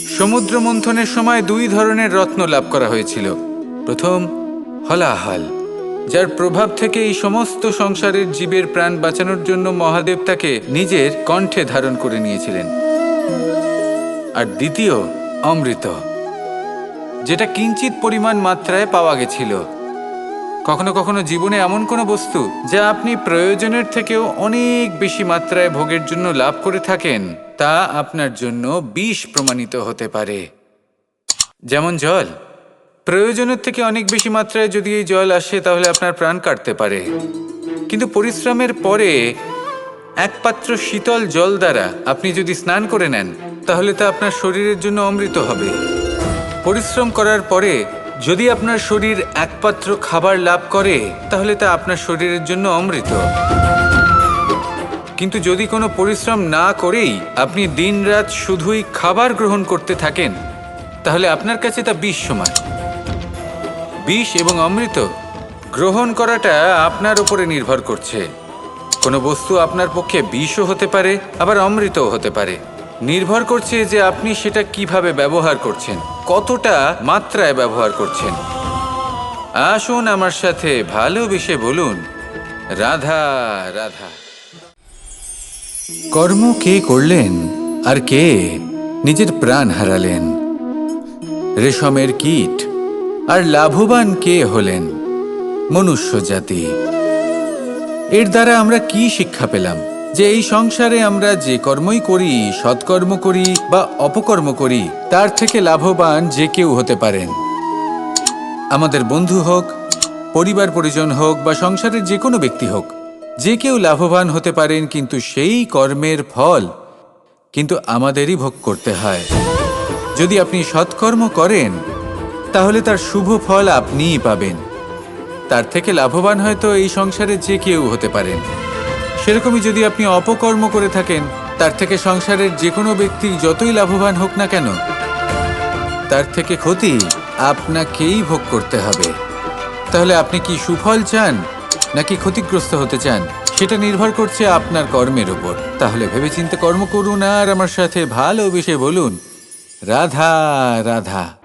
সমুদ্র মন্থনের সময় দুই ধরনের রত্ন লাভ করা হয়েছিল। প্রথম হলাহল, যার প্রভাব থেকে এই সমস্ত সংসারের জীবের প্রাণ বাঁচানোর জন্য মহাদেব তাকে নিজের কণ্ঠে ধারণ করে নিয়েছিলেন। আর দ্বিতীয় অমৃত, যেটা কিঞ্চিত পরিমাণ মাত্রায় পাওয়া গেছিল। কখনো কখনো জীবনে এমন কোনো বস্তু যা আপনি প্রয়োজনের থেকেও অনেক বেশি মাত্রায় ভোগের জন্য লাভ করে থাকেন, তা আপনার জন্য বিষ প্রমাণিত হতে পারে। যেমন জল, প্রয়োজনের থেকে অনেক বেশি মাত্রায় যদি এই জল আসে তাহলে আপনার প্রাণ কাটতে পারে। কিন্তু পরিশ্রমের পরে এক পাত্র শীতল জল দ্বারা আপনি যদি স্নান করে নেন তাহলে তা আপনার শরীরের জন্য অমৃত হবে। পরিশ্রম করার পরে যদি আপনার শরীর এক পাত্র খাবার লাভ করে তাহলে তা আপনার শরীরের জন্য অমৃত। কিন্তু যদি কোনো পরিশ্রম না করেই আপনি দিনরাত শুধুই খাবার গ্রহণ করতে থাকেন তাহলে আপনার কাছে তা বিষ সমান। বিষ এবং অমৃত গ্রহণ করাটা আপনার উপরে নির্ভর করছে। কোনো বস্তু আপনার পক্ষে বিষও হতে পারে, আবার অমৃতও হতে পারে। নির্ভর করছে যে আপনি সেটা কিভাবে ব্যবহার করছেন, কতটা মাত্রায় ব্যবহার করছেন। আসুন আমার সাথে ভালোবেসে বলুন, রাধা রাধা। কর্ম কে করলেন আর কে নিজের প্রাণ হারালেন? রেশমের কীট। আর লাভবান কে হলেন? মনুষ্য জাতি। এর দ্বারা আমরা কি শিক্ষা পেলাম? যে এই সংসারে আমরা যে কর্মই করি, সৎকর্ম করি বা অপকর্ম করি, তার থেকে লাভবান যে কেউ হতে পারেন। আমাদের বন্ধু হোক, পরিবার পরিজন হোক বা সংসারের যে কোনো ব্যক্তি হোক, যে কেউ লাভবান হতে পারেন, কিন্তু সেই কর্মের ফল কিন্তু আমাদেরই ভোগ করতে হয়। যদি আপনি সৎকর্ম করেন তাহলে তার শুভ ফল আপনিই পাবেন। তার থেকে লাভবান হয়তো এই সংসারে যে কেউ হতে পারেন। সেরকমই যদি আপনি অপকর্ম করে থাকেন, তার থেকে সংসারের যে কোনো ব্যক্তি যতই লাভবান হোক না কেন, তার থেকে ক্ষতি আপনাকেই ভোগ করতে হবে। তাহলে আপনি কি সুফল চান নাকি ক্ষতিগ্রস্ত হতে চান, সেটা নির্ভর করছে আপনার কর্মের উপর। তাহলে ভেবেচিন্তে কর্ম করুন আর আমার সাথে ভালোবেসে বলুন, রাধা রাধা।